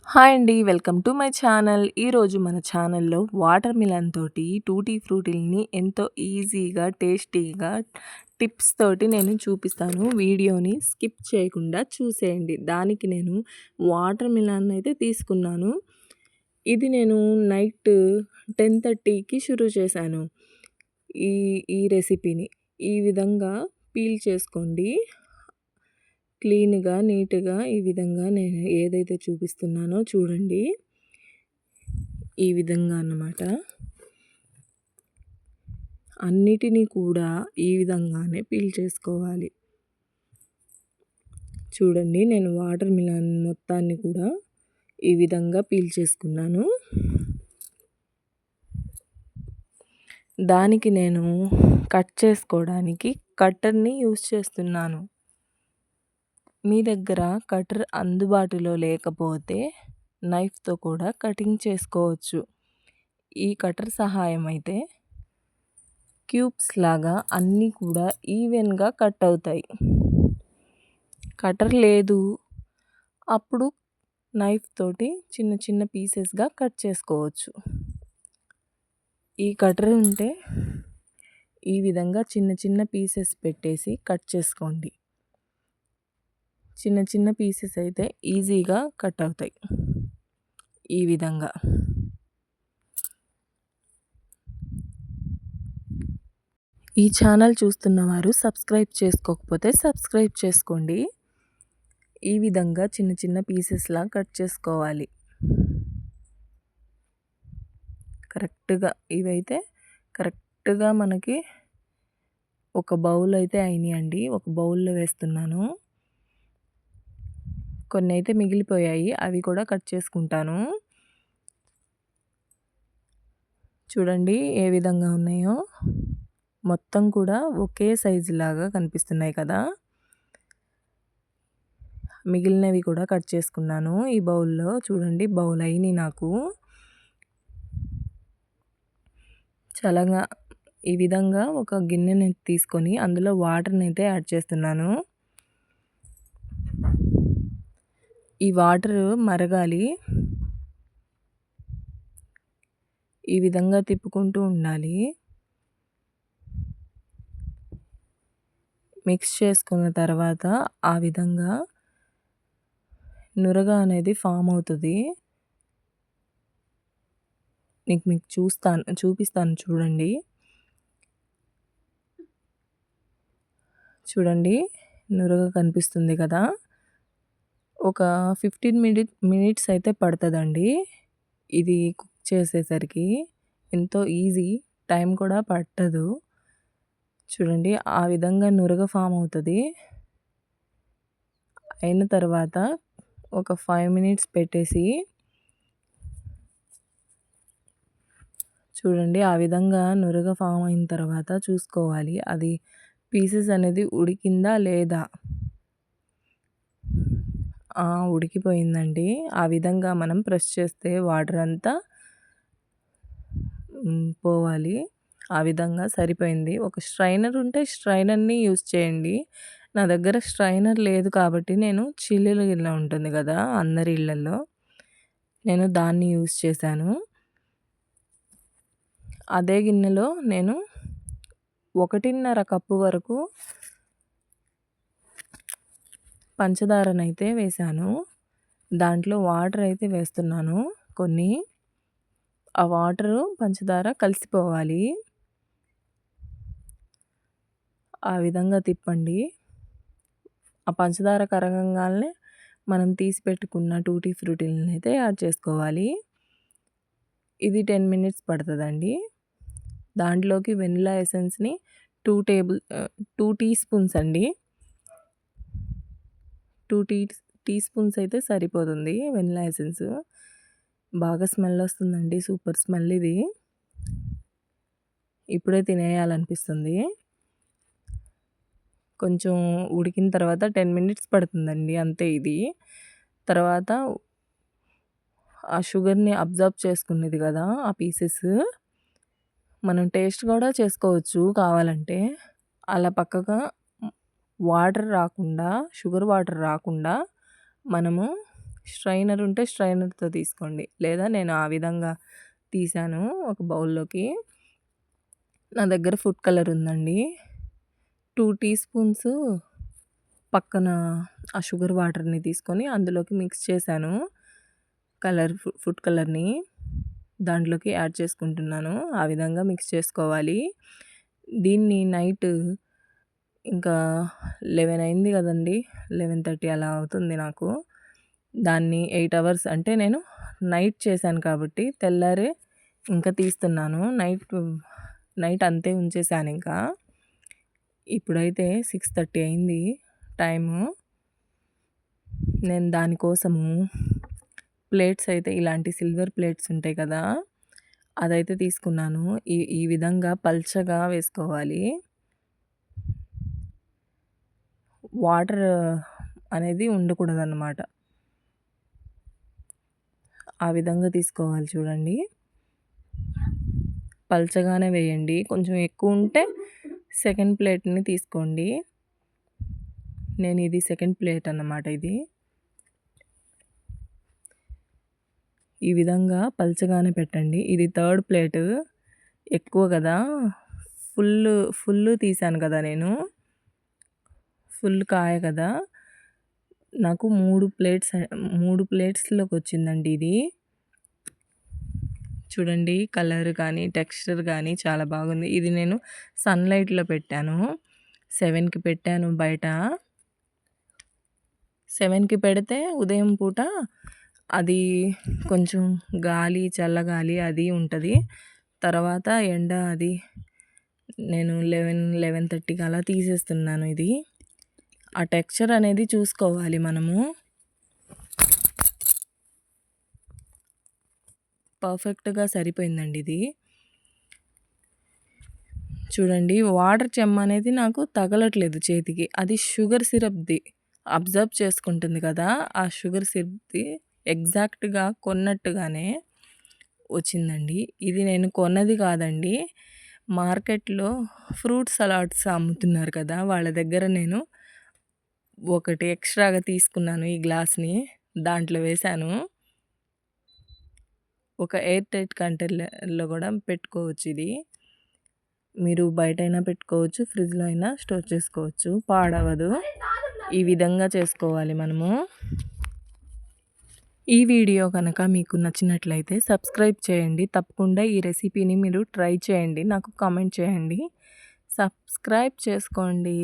Hi అండి. Welcome to my channel. ఈరోజు మన ఛానల్‌లో వాటర్ మిలన్ తోటి టూటీ ఫ్రూటీలని ఎంతో ఈజీగా, టేస్టీగా టిప్స్ తోటి నేను చూపిస్తాను. వీడియోని స్కిప్ చేయకుండా చూసేయండి. దానికి నేను వాటర్ మిలన్ అయితే తీసుకున్నాను. ఇది నేను నైట్ 10:30కి షురూ చేశాను. ఈ ఈ రెసిపీని. ఈ విధంగా పీల్ చేసుకోండి. క్లీన్‌గా, నీట్‌గా ఈ విధంగా నేను ఏదైతే చూపిస్తున్నానో చూడండి. ఈ విధంగా అన్నమాట. అన్నిటిని కూడా ఈ విధంగానే పీల్ చేసుకోవాలి. చూడండి నేను వాటర్ మిలన్ మొత్తాన్ని కూడా ఈ విధంగా పీల్ చేసుకున్నాను. దానికి నేను కట్ చేసుకోవడానికి కట్టర్‌ని యూజ్ చేస్తున్నాను. మీ దగ్గర కటర్ అందుబాటులో లేకపోతే నైఫ్‌తో కూడా కటింగ్ చేసుకోవచ్చు. ఈ కటర్ సహాయం అయితే క్యూబ్స్ లాగా అన్నీ కూడా ఈవెన్‌గా కట్ అవుతాయి. కటర్ లేదు అప్పుడు నైఫ్ తోటి చిన్న చిన్న పీసెస్‌గా కట్ చేసుకోవచ్చు. ఈ కటర్ ఉంటే ఈ విధంగా చిన్న చిన్న పీసెస్ పెట్టేసి కట్ చేసుకోండి. చిన్న చిన్న పీసెస్ అయితే ఈజీగా కట్ అవుతాయి. ఈ విధంగా. ఈ ఛానల్ చూస్తున్నవారు సబ్స్క్రైబ్ చేసుకోకపోతే సబ్స్క్రైబ్ చేసుకోండి. ఈ విధంగా చిన్న చిన్న పీసెస్‌లా కట్ చేసుకోవాలి. కరెక్ట్‌గా ఇవైతే కరెక్ట్‌గా మనకి ఒక బౌల్ అయితే అయినాయండి. ఒక బౌల్‌లో వేస్తున్నాను. కొన్ని అయితే మిగిలిపోయాయి. అవి కూడా కట్ చేసుకుంటాను. చూడండి ఏ విధంగా ఉన్నాయో. మొత్తం కూడా ఒకే సైజు లాగా కనిపిస్తున్నాయి కదా! మిగిలినవి కూడా కట్ చేసుకున్నాను. ఈ బౌల్‌లో చూడండి బౌల్ అయినాయి నాకు. చల్లగా ఈ విధంగా ఒక గిన్నెని తీసుకొని అందులో వాటర్‌ని అయితే యాడ్ చేస్తున్నాను. ఈ వాటర్ మరగాలి. ఈ విధంగా తిప్పుకుంటూ ఉండాలి. మిక్స్ చేసుకున్న తర్వాత ఆ విధంగా నురగ అనేది ఫామ్ అవుతది. మీకు చూపిస్తాను చూడండి. చూడండి నురగ కనిపిస్తుంది కదా! ఒక 15 మినిట్స్ అయితే పడతదండి. ఇది కుక్ చేసేసరికి ఎంతో ఈజీ. టైం కూడా పట్టదు. చూడండి ఆ విధంగా నురగ ఫామ్ అవుతది. అయిన తర్వాత ఒక 5 మినిట్స్ పెట్టేసి చూడండి ఆ విధంగా నురగ ఫామ్ అయిన తర్వాత చూసుకోవాలి. అది పీసెస్ అనేది ఉడికిందా లేదా? ఉడికిపోయిందండి. ఆ విధంగా మనం ప్రెస్ చేస్తే వాటర్ అంతా పోవాలి. ఆ విధంగా సరిపోయింది. ఒక స్ట్రైనర్ ఉంటే స్ట్రైనర్‌ని యూజ్ చేయండి. నా దగ్గర స్ట్రైనర్ లేదు కాబట్టి నేను చిల్లుల గిన్నె ఉంటుంది కదా! అందరి ఇళ్లల్లో. నేను దాన్ని యూజ్ చేశాను. అదే గిన్నెలో నేను 1.5 కప్పు వరకు పంచదారనైతే వేశాను. దాంట్లో వాటర్ అయితే వేస్తున్నాను కొన్ని. ఆ వాటరు, పంచదార కలిసిపోవాలి. ఆ విధంగా తిప్పండి. ఆ పంచదార కరగంగాల్నే మనం తీసి పెట్టుకున్న టూటీ ఫ్రూటీలనైతే యాడ్ చేసుకోవాలి. ఇది 10 మినిట్స్ పడతదండి. దాంట్లోకి వెనిల్లా ఎసెన్స్‌ని 2 టీ స్పూన్స్ అండి. 2 టీ స్పూన్స్ అయితే సరిపోతుంది వెనిల్లా ఎసెన్స్. బాగా స్మెల్ వస్తుందండి. సూపర్ స్మెల్ ఇది. ఇప్పుడే తినేయాలనిపిస్తుంది. కొంచెం ఉడికిన తర్వాత 10 మినిట్స్ పడుతుందండి అంతే ఇది. తర్వాత ఆ షుగర్‌ని అబ్జర్బ్ చేసుకునేది కదా! ఆ పీసెస్ మనం టేస్ట్ కూడా చేసుకోవచ్చు కావాలంటే. అలా పక్కగా వాటర్ రాకుండా, షుగర్ వాటర్ రాకుండా మనము స్ట్రైనర్ ఉంటే స్ట్రైనర్‌తో తీసుకోండి. లేదా నేను ఆ విధంగా తీశాను ఒక బౌల్‌లోకి. నా దగ్గర ఫుడ్ కలర్ ఉందండి. 2 టీ స్పూన్స్ పక్కన ఆ షుగర్ వాటర్‌ని తీసుకొని అందులోకి మిక్స్ చేశాను. ఫుడ్ కలర్‌ని దాంట్లోకి యాడ్ చేసుకుంటున్నాను. ఆ విధంగా మిక్స్ చేసుకోవాలి. దీన్ని నైట్ ఇంకా 11 అయింది గదండీ! 11:30 అలా అవుతుంది నాకు. దాన్ని 8 అవర్స్ అంటే నేను నైట్ చేశాను కాబట్టి తెల్లారే ఇంకా తీస్తున్నాను. నైట్ అంతే ఉంచేసానింకా. ఇప్పుడైతే 6:30 అయింది టైము. నేను దానికోసము ప్లేట్స్ అయితే ఇలాంటి సిల్వర్ ప్లేట్స్ ఉంటాయి కదా! అదైతే తీసుకున్నాను. ఈ విధంగా పల్చగా వేసుకోవాలి. వాటర్ అనేది ఉండకూడదనమాట. ఆ విధంగా తీసుకోవాలి చూడండి. పల్చగానే వేయండి. కొంచెం ఎక్కువుంటే సెకండ్ ప్లేట్‌ని తీసుకోండి. నేను ఇది సెకండ్ ప్లేట్ అన్నమాట ఇది. ఈ విధంగా పల్చగానే పెట్టండి. ఇది థర్డ్ ప్లేటు. ఎక్కువ గదా! ఫుల్లు తీశాను కదా నేను. ఫుల్ కాయ కదా! నాకు 3 ప్లేట్స్‌లోకొచ్చిందండి ఇది. చూడండి కలర్ కానీ, టెక్స్చర్ కానీ చాలా బాగుంది. ఇది నేను సన్‌లైట్‌లో పెట్టాను. 7కి పెట్టాను బయట. 7కి పెడితే ఉదయం పూట అది కొంచెం చల్లగాలి అది ఉంటది. తర్వాత ఎండ అది నేను 11:30కి అలా తీసేస్తున్నాను ఇది. ఆ టెక్స్చర్ అనేది చూసుకోవాలి మనము. పర్ఫెక్ట్‌గా సరిపోయిందండి ఇది. చూడండి వాటర్ చెమ్మ అనేది నాకు తగలట్లేదు చేతికి. అది షుగర్ సిరప్‌ది అబ్జర్బ్ చేసుకుంటుంది కదా! ఆ షుగర్ సిరప్‌ది ఎగ్జాక్ట్‌గా కొన్నట్టుగానే వచ్చిందండి. ఇది నేను కొన్నది కాదండి. మార్కెట్‌లో ఫ్రూట్ సలాడ్స్ అమ్ముతున్నారు కదా! వాళ్ళ దగ్గర నేను ఒకటి ఎక్స్‌ట్రాగా తీసుకున్నాను ఈ గ్లాస్‌ని. దాంట్లో వేశాను. ఒక ఎయిర్ టైట్ కంటైనర్‌లో కూడా పెట్టుకోవచ్చు ఇది. మీరు బయటైనా పెట్టుకోవచ్చు. ఫ్రిడ్జ్‌లో అయినా స్టోర్ చేసుకోవచ్చు. పాడవదు. ఈ విధంగా చేసుకోవాలి మనము. ఈ వీడియో గనక మీకు నచ్చినట్లయితే సబ్స్క్రైబ్ చేయండి. తప్పకుండా ఈ రెసిపీని మీరు ట్రై చేయండి. నాకు కామెంట్ చేయండి. సబ్స్క్రైబ్ చేసుకోండి.